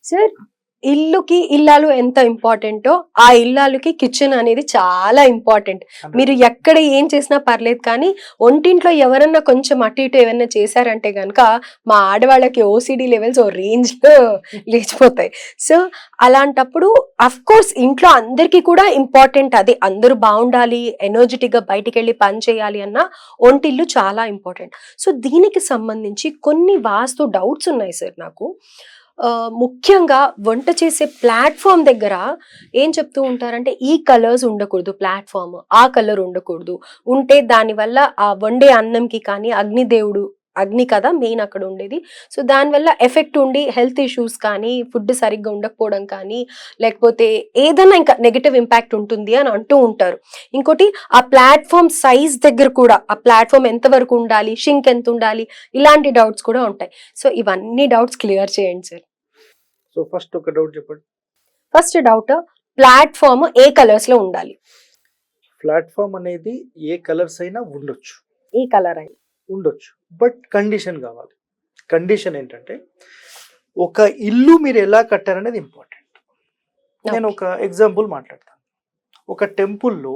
Sir, ఇల్లుకి ఇల్లాలు ఎంత ఇంపార్టెంటో ఆ ఇల్లాలుకి కిచెన్ అనేది చాలా ఇంపార్టెంట్. మీరు ఎక్కడ ఏం చేసినా పర్లేదు, కానీ ఒంటింట్లో ఎవరన్నా కొంచెం అటు ఇటు ఏమన్నా చేశారంటే గనక మా ఆడవాళ్ళకి ఓసిడి లెవెల్స్ ఓ రేంజ్ లో లేచిపోతాయి. సో అలాంటప్పుడు అఫ్ కోర్స్ ఇంట్లో అందరికీ కూడా ఇంపార్టెంట్ అది. అందరూ బాగుండాలి, ఎనర్జెటిక్ గా బయటికి వెళ్ళి పని చేయాలి అన్న ఒంటిల్లు చాలా ఇంపార్టెంట్. సో దీనికి సంబంధించి కొన్ని వాస్తు డౌట్స్ ఉన్నాయి సార్ నాకు. ముఖ్యంగా వంట చేసే ప్లాట్ఫామ్ దగ్గర ఏం చెప్తూ ఉంటారంటే ఈ కలర్స్ ఉండకూడదు, ప్లాట్ఫామ్ ఆ కలర్ ఉండకూడదు, ఉంటే దానివల్ల ఆ వండే అన్నంకి కానీ అగ్నిదేవుడు, అగ్ని కదా మెయిన్ అక్కడ ఉండేది, సో దానివల్ల ఎఫెక్ట్ ఉండి హెల్త్ ఇష్యూస్ కానీ ఫుడ్ సరిగ్గా ఉండకపోవడం కానీ లేకపోతే ఏదైనా ఇంకా నెగటివ్ ఇంపాక్ట్ ఉంటుంది అని అంటూ ఉంటారు. ఇంకోటి ఆ ప్లాట్ఫామ్ సైజ్ దగ్గర కూడా ఆ ప్లాట్ఫామ్ ఎంత వరకు ఉండాలి, షింక్ ఎంత ఉండాలి, ఇలాంటి డౌట్స్ కూడా ఉంటాయి. సో ఇవన్నీ డౌట్స్ క్లియర్ చేయండి సార్. సో ఫస్ట్ ఒక డౌట్ చెప్పండి. ఫస్ట్ డౌట్, ప్లాట్ఫామ్ ఏ కలర్స్ లో ఉండాలి? ప్లాట్ఫామ్ అనేది ఏ కలర్స్ అయినా ఉండొచ్చు, ఏ కలర్ అయినా ఉండొచ్చు, బట్ కండిషన్ కావాలి. కండిషన్ ఏంటంటే ఒక ఇల్లు మీరు ఎలా కట్టారనేది ఇంపార్టెంట్. నేను ఒక ఎగ్జాంపుల్ మాట్లాడతాను. ఒక టెంపుల్లో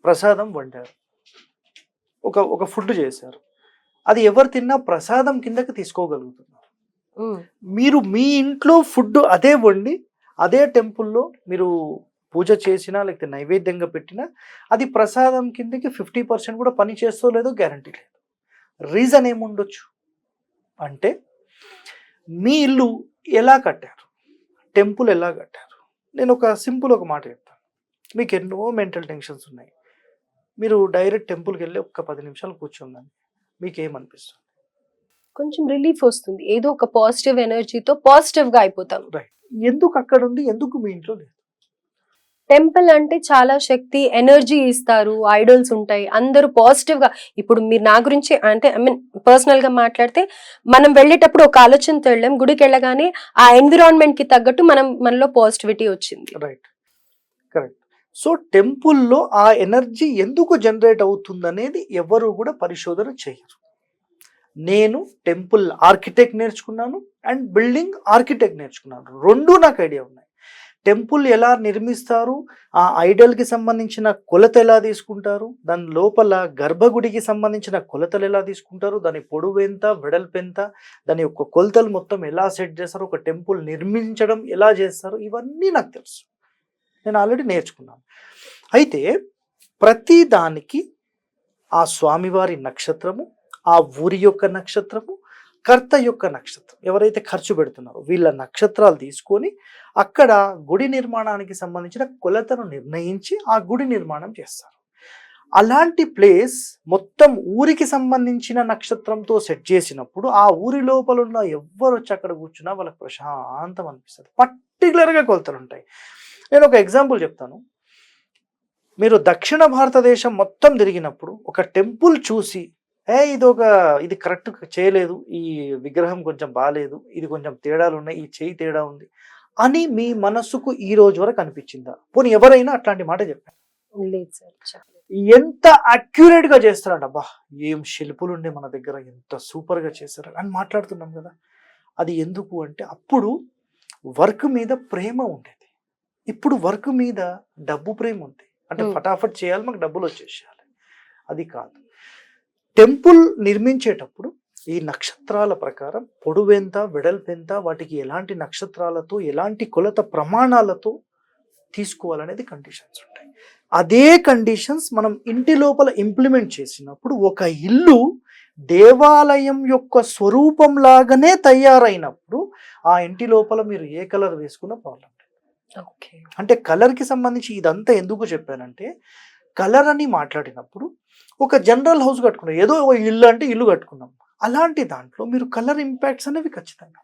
ప్రసాదం వండారు, ఒక ఫుడ్ చేశారు, అది ఎవరు తిన్నా ప్రసాదం కిందకి తీసుకోగలుగుతున్నారు. మీరు మీ ఇంట్లో ఫుడ్ అదే వండి అదే టెంపుల్లో మీరు పూజ చేసినా లేకపోతే నైవేద్యంగా పెట్టినా అది ప్రసాదం కిందకి 50% కూడా పని చేస్తో లేదో గ్యారంటీ లేదు. రీజన్ ఏముండొచ్చు అంటే మీ ఇల్లు ఎలా కట్టారు, టెంపుల్ ఎలా కట్టారు. నేను ఒక సింపుల్ ఒక మాట చెప్తాను. మీకు ఎన్నో మెంటల్ టెన్షన్స్ ఉన్నాయి, మీరు డైరెక్ట్ టెంపుల్కి వెళ్ళి ఒక 10 నిమిషాలు కూర్చుందని మీకు ఏమనిపిస్తుంది? కొంచెం రిలీఫ్ వస్తుంది, ఏదో ఒక పాజిటివ్ ఎనర్జీతో పాజిటివ్ గా అయిపోతాం. రైట్. ఎందుకు అక్కడ ఉంది, ఎందుకు మీ ఇంట్లో లేదు? టెంపుల్ అంటే చాలా శక్తి, ఎనర్జీ ఇస్తారు, ఐడల్స్ ఉంటాయి, అందరూ పాజిటివ్ గా. ఇప్పుడు మీరు నా గురించి అంటే ఐ మీన్ పర్సనల్ గా మాట్లాడితే, మనం వెళ్ళేటప్పుడు ఒక ఆలోచనతో వెళ్ళాం, గుడికి వెళ్ళగానే ఆ ఎన్విరాన్మెంట్ కి తగ్గట్టు మనలో పాజిటివిటీ వచ్చింది. Right, correct. సో టెంపుల్లో ఆ ఎనర్జీ ఎందుకు జనరేట్ అవుతుంది అనేది ఎవరు కూడా పరిశోధన చేయరు. నేను టెంపుల్ ఆర్కిటెక్ట్ నేర్చుకున్నాను అండ్ బిల్డింగ్ ఆర్కిటెక్ట్ నేర్చుకున్నాను, రెండు నాకు ఐడియా ఉన్నాయి. టెంపుల్ ఎలా నిర్మిస్తారు, ఆ ఐడల్కి సంబంధించిన కొలత ఎలా తీసుకుంటారు, దాని లోపల గర్భగుడికి సంబంధించిన కొలతలు ఎలా తీసుకుంటారు, దాని పొడవు ఎంత, వెడల్పు ఎంత, దాని యొక్క కొలతలు మొత్తం ఎలా సెట్ చేస్తారు, ఒక టెంపుల్ నిర్మించడం ఎలా చేస్తారు, ఇవన్నీ నాకు తెలుసు, నేను ఆల్రెడీ నేర్చుకున్నాను. అయితే ప్రతి దానికి ఆ స్వామివారి నక్షత్రము, ఆ ఊరి యొక్క నక్షత్రము, కర్త యొక్క నక్షత్రం, ఎవరైతే ఖర్చు పెడుతున్నారో వీళ్ళ నక్షత్రాలు తీసుకొని అక్కడ గుడి నిర్మాణానికి సంబంధించిన కొలతను నిర్ణయించి ఆ గుడి నిర్మాణం చేస్తారు. అలాంటి ప్లేస్ మొత్తం ఊరికి సంబంధించిన నక్షత్రంతో సెట్ చేసినప్పుడు ఆ ఊరి లోపల ఉన్న ఎవ్వరు వచ్చి అక్కడ కూర్చున్నా వాళ్ళకి ప్రశాంతం అనిపిస్తుంది. పర్టికులర్గా కొలతలు ఉంటాయి. నేను ఒక ఎగ్జాంపుల్ చెప్తాను. మీరు దక్షిణ భారతదేశం మొత్తం తిరిగినప్పుడు ఒక టెంపుల్ చూసి ఇది కరెక్ట్ చేయలేదు, ఈ విగ్రహం కొంచెం బాగాలేదు, ఇది కొంచెం తేడాలు ఉన్నాయి, ఈ చేయి తేడా ఉంది అని మీ మనస్సుకు ఈ రోజు వరకు అనిపించిందా? పోనీ ఎవరైనా అట్లాంటి మాట చెప్పారు? ఎంత అక్యురేట్ గా చేస్తారంట, అబ్బా ఏం శిల్పులు ఉండే మన దగ్గర, ఎంత సూపర్ గా చేస్తారు అని మాట్లాడుతున్నాం కదా. అది ఎందుకు అంటే అప్పుడు వర్క్ మీద ప్రేమ ఉండేది, ఇప్పుడు వర్క్ మీద డబ్బు ప్రేమ ఉంది. అంటే ఫటాఫట్ చేయాలి, మాకు డబ్బులు వచ్చేసేయాలి. అది కాదు. టెంపుల్ నిర్మించేటప్పుడు ఈ నక్షత్రాల ప్రకారం పొడవెంత, వెడల్పెంత, వాటికి ఎలాంటి నక్షత్రాలతో ఎలాంటి కొలత ప్రమాణాలతో తీసుకోవాలనేది కండిషన్స్ ఉంటాయి. అదే కండిషన్స్ మనం ఇంటి లోపల ఇంప్లిమెంట్ చేసినప్పుడు ఒక ఇల్లు దేవాలయం యొక్క స్వరూపం లాగానే తయారైనప్పుడు ఆ ఇంటి లోపల మీరు ఏ కలర్ వేసుకున్న ప్రాబ్లం లేదు. అంటే కలర్కి సంబంధించి ఇదంతా ఎందుకు చెప్పానంటే, కలర్ అని మాట్లాడినప్పుడు ఒక జనరల్ హౌస్ కట్టుకున్నాం, ఏదో ఇల్లు అంటే ఇల్లు కట్టుకున్నాం, అలాంటి దాంట్లో మీరు కలర్ ఇంపాక్ట్స్ అనేవి ఖచ్చితంగా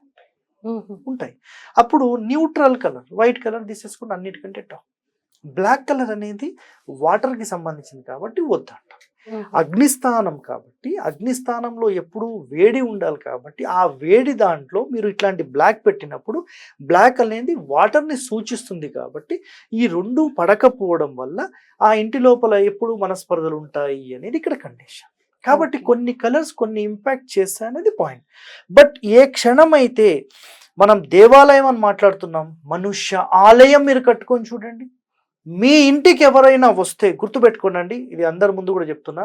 ఉంటాయి. అప్పుడు న్యూట్రల్ కలర్, వైట్ కలర్ తీసేసుకుని అన్నిటికంటే టాప్. బ్లాక్ కలర్ అనేది వాటర్కి సంబంధించింది కాబట్టి వద్దంట. అగ్నిస్థానం కాబట్టి అగ్నిస్థానంలో ఎప్పుడు వేడి ఉండాలి కాబట్టి ఆ వేడి దాంట్లో మీరు ఇట్లాంటి బ్లాక్ పెట్టినప్పుడు బ్లాక్ అనేది వాటర్ని సూచిస్తుంది కాబట్టి ఈ రెండు పడకపోవడం వల్ల ఆ ఇంటి లోపల ఎప్పుడు మనస్పర్ధలు ఉంటాయి అనేది ఇక్కడ కండిషన్. కాబట్టి కొన్ని కలర్స్ కొన్ని ఇంపాక్ట్ చేస్తాయి అనేది పాయింట్. బట్ ఏ క్షణం అయితే మనం దేవాలయం అని మాట్లాడుతున్నాం, మనుష్య ఆలయం మీరు కట్టుకొని చూడండి. మీ ఇంటికి ఎవరైనా వస్తే గుర్తుపెట్టుకోనండి, ఇది అందరి ముందు కూడా చెప్తున్నా,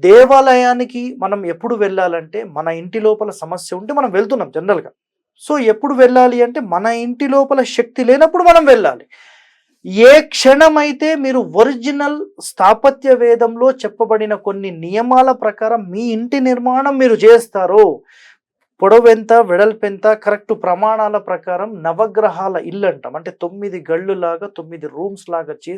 దేవాలయానికి మనం ఎప్పుడు వెళ్ళాలంటే మన ఇంటి లోపల సమస్య ఉంటే మనం వెళ్తున్నాం జనరల్గా. సో ఎప్పుడు వెళ్ళాలి అంటే మన ఇంటి లోపల శక్తి లేనప్పుడు మనం వెళ్ళాలి. ఏ క్షణమైతే మీరు ఒరిజినల్ స్థాపత్య వేదంలో చెప్పబడిన కొన్ని నియమాల ప్రకారం మీ ఇంటి నిర్మాణం మీరు చేస్తారో, పొడవెంత వెడల్పెంత కరెక్ట్ ప్రమాణాల ప్రకారం నవగ్రహాల ఇల్లు అంటాం, అంటే 9 గళ్ళు లాగా 9 రూమ్స్ లాగా చేసి